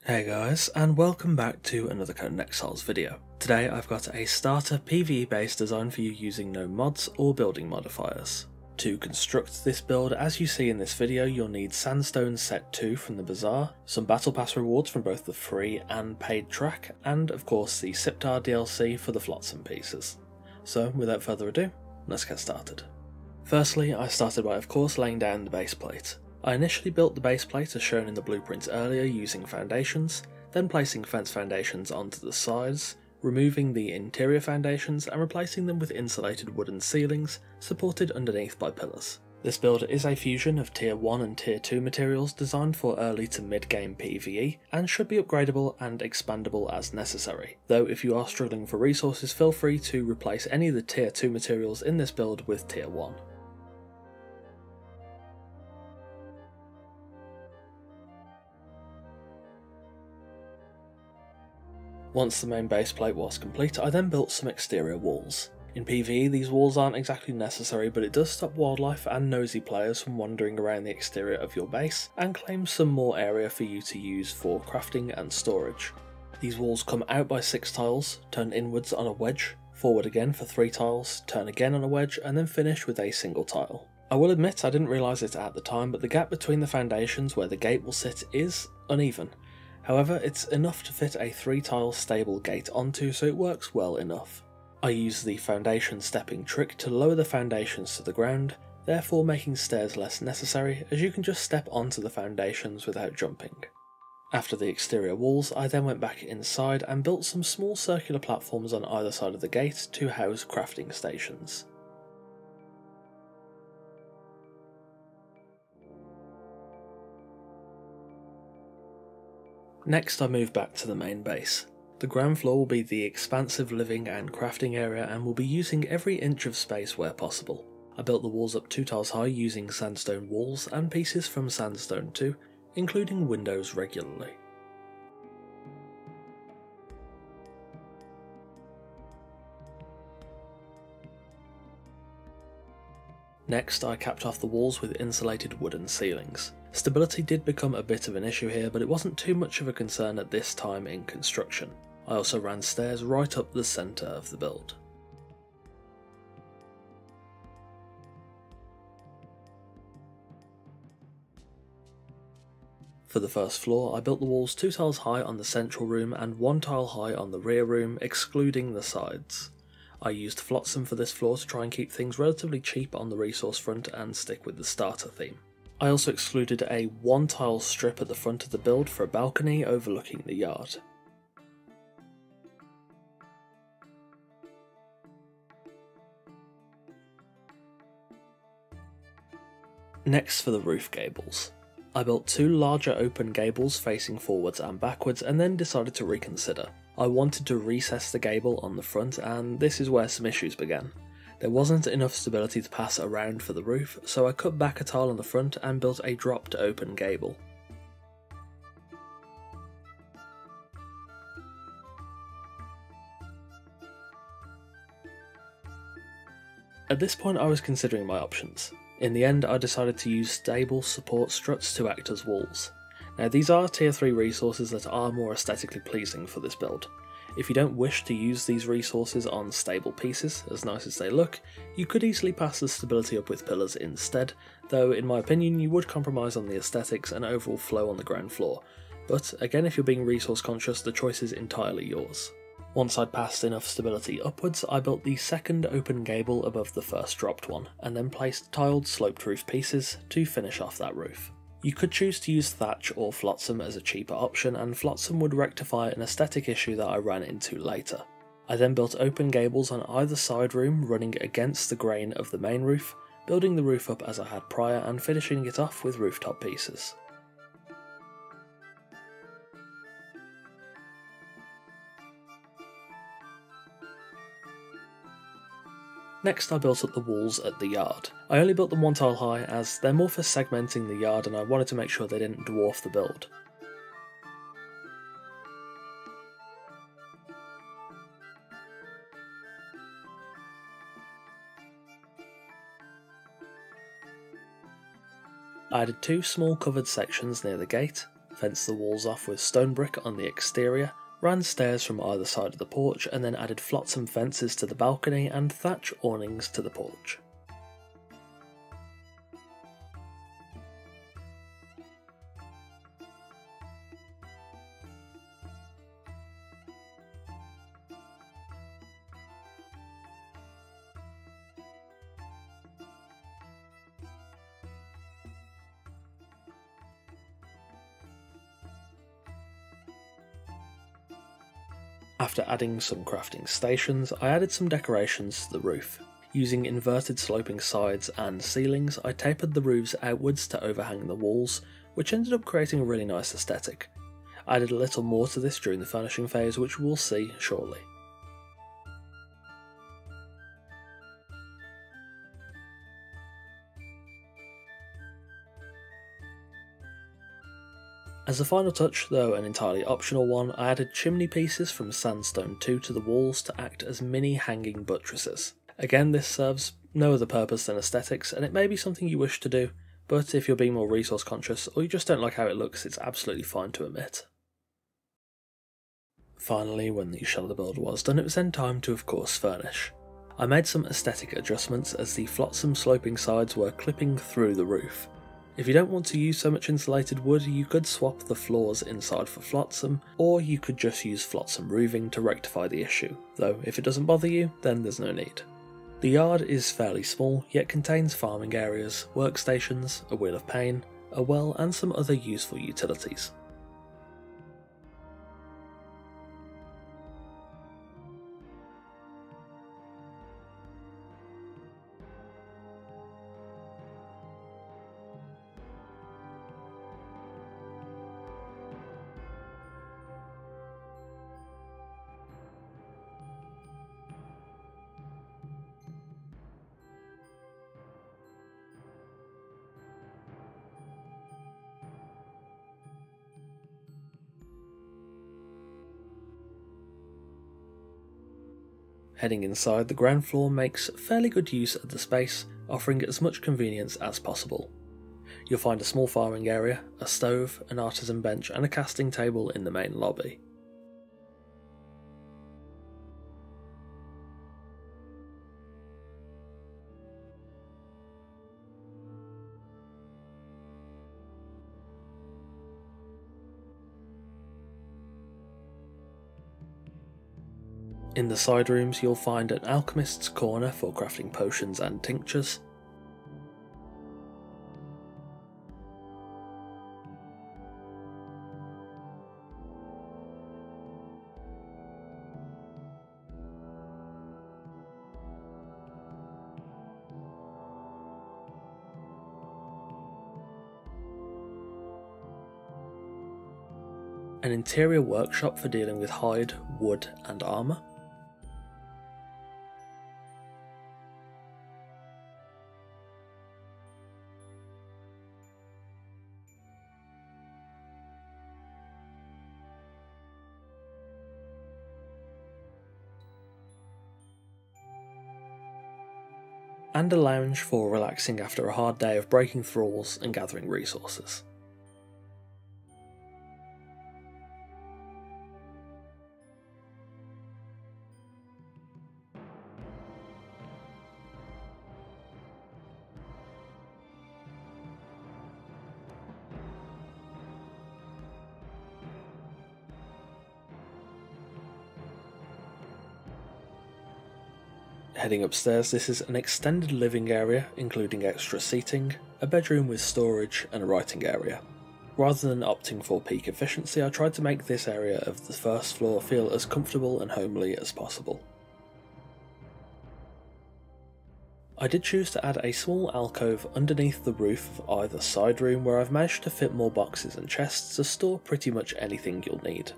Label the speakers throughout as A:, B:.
A: Hey guys, and welcome back to another Conan Exiles video. Today I've got a starter PvE based design for you using no mods or building modifiers. To construct this build, as you see in this video, you'll need Sandstone Set 2 from the Bazaar, some Battle Pass rewards from both the free and paid track, and of course the Siptar DLC for the Flotsam pieces. So without further ado, let's get started. Firstly, I started by of course laying down the baseplate. I initially built the baseplate as shown in the blueprints earlier using foundations, then placing fence foundations onto the sides, removing the interior foundations and replacing them with insulated wooden ceilings supported underneath by pillars. This build is a fusion of tier 1 and tier 2 materials designed for early to mid-game PvE and should be upgradable and expandable as necessary, though if you are struggling for resources feel free to replace any of the tier 2 materials in this build with tier 1. Once the main base plate was complete, I then built some exterior walls. In PvE these walls aren't exactly necessary, but it does stop wildlife and nosy players from wandering around the exterior of your base and claim some more area for you to use for crafting and storage. These walls come out by 6 tiles, turn inwards on a wedge, forward again for 3 tiles, turn again on a wedge, and then finish with a single tile. I will admit I didn't realise it at the time, but the gap between the foundations where the gate will sit is uneven. However, it's enough to fit a 3-tile stable gate onto, so it works well enough. I use the foundation stepping trick to lower the foundations to the ground, therefore making stairs less necessary as you can just step onto the foundations without jumping. After the exterior walls, I then went back inside and built some small circular platforms on either side of the gate to house crafting stations. Next I move back to the main base. The ground floor will be the expansive living and crafting area and will be using every inch of space where possible. I built the walls up 2 tiles high using sandstone walls and pieces from Sandstone 2, including windows regularly. Next, I capped off the walls with insulated wooden ceilings. Stability did become a bit of an issue here, but it wasn't too much of a concern at this time in construction. I also ran stairs right up the centre of the build. For the first floor, I built the walls 2 tiles high on the central room and 1 tile high on the rear room, excluding the sides. I used Flotsam for this floor to try and keep things relatively cheap on the resource front and stick with the starter theme. I also excluded a 1 tile strip at the front of the build for a balcony overlooking the yard. Next for the roof gables. I built 2 larger open gables facing forwards and backwards and then decided to reconsider. I wanted to recess the gable on the front, and this is where some issues began. There wasn't enough stability to pass around for the roof, so I cut back a tile on the front and built a dropped open gable. At this point I was considering my options. In the end I decided to use stable support struts to act as walls. Now these are tier 3 resources that are more aesthetically pleasing for this build. If you don't wish to use these resources on stable pieces, as nice as they look, you could easily pass the stability up with pillars instead, though in my opinion you would compromise on the aesthetics and overall flow on the ground floor. But again, if you're being resource conscious, the choice is entirely yours. Once I'd passed enough stability upwards, I built the second open gable above the first dropped one, and then placed tiled sloped roof pieces to finish off that roof. You could choose to use thatch or flotsam as a cheaper option, and flotsam would rectify an aesthetic issue that I ran into later. I then built open gables on either side room running against the grain of the main roof, building the roof up as I had prior and finishing it off with rooftop pieces. Next I built up the walls at the yard. I only built them 1 tile high as they're more for segmenting the yard and I wanted to make sure they didn't dwarf the build. I added 2 small covered sections near the gate, fenced the walls off with stone brick on the exterior, ran stairs from either side of the porch, and then added flotsam fences to the balcony and thatch awnings to the porch. After adding some crafting stations, I added some decorations to the roof. Using inverted sloping sides and ceilings, I tapered the roofs outwards to overhang the walls, which ended up creating a really nice aesthetic. I added a little more to this during the furnishing phase, which we'll see shortly. As a final touch, though an entirely optional one, I added chimney pieces from Sandstone 2 to the walls to act as mini hanging buttresses. Again, this serves no other purpose than aesthetics, and it may be something you wish to do, but if you're being more resource conscious or you just don't like how it looks, it's absolutely fine to omit. Finally, when the shell of the build was done, it was then time to of course furnish. I made some aesthetic adjustments as the flotsam sloping sides were clipping through the roof. If you don't want to use so much insulated wood, you could swap the floors inside for flotsam, or you could just use flotsam roofing to rectify the issue, though if it doesn't bother you, then there's no need. The yard is fairly small, yet contains farming areas, workstations, a wheel of pain, a well and some other useful utilities. Heading inside, the ground floor makes fairly good use of the space, offering as much convenience as possible. You'll find a small farming area, a stove, an artisan bench and a casting table in the main lobby. In the side rooms you'll find an alchemist's corner for crafting potions and tinctures, an interior workshop for dealing with hide, wood and armour, and a lounge for relaxing after a hard day of breaking thralls and gathering resources. Heading upstairs, this is an extended living area including extra seating, a bedroom with storage and a writing area. Rather than opting for peak efficiency, I tried to make this area of the first floor feel as comfortable and homely as possible. I did choose to add a small alcove underneath the roof of either side room where I've managed to fit more boxes and chests to store pretty much anything you'll need.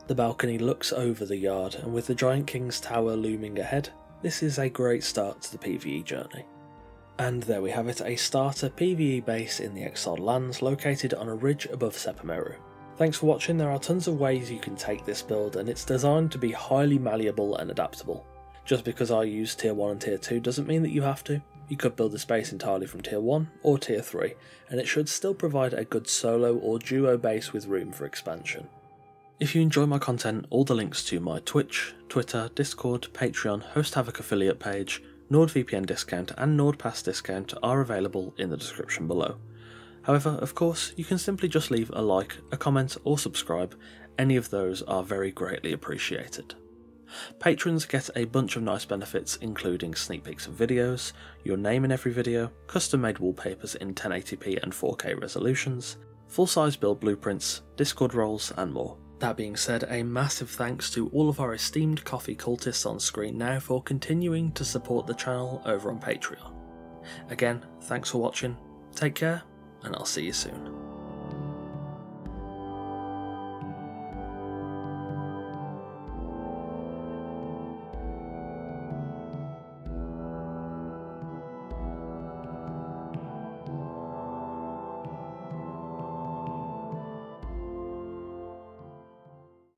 A: The balcony looks over the yard, and with the Giant King's Tower looming ahead, this is a great start to the PvE journey. And there we have it, a starter PvE base in the Exiled Lands located on a ridge above Sepameru. Thanks for watching. There are tons of ways you can take this build, and it's designed to be highly malleable and adaptable. Just because I use tier 1 and tier 2 doesn't mean that you have to. You could build this base entirely from tier 1 or tier 3, and it should still provide a good solo or duo base with room for expansion. If you enjoy my content, all the links to my Twitch, Twitter, Discord, Patreon, Host Havoc affiliate page, NordVPN discount and NordPass discount are available in the description below. However, of course, you can simply just leave a like, a comment or subscribe. Any of those are very greatly appreciated. Patrons get a bunch of nice benefits, including sneak peeks of videos, your name in every video, custom made wallpapers in 1080p and 4K resolutions, full-size build blueprints, Discord roles and more. That being said, a massive thanks to all of our esteemed coffee cultists on screen now for continuing to support the channel over on Patreon. Again, thanks for watching, take care, and I'll see you soon.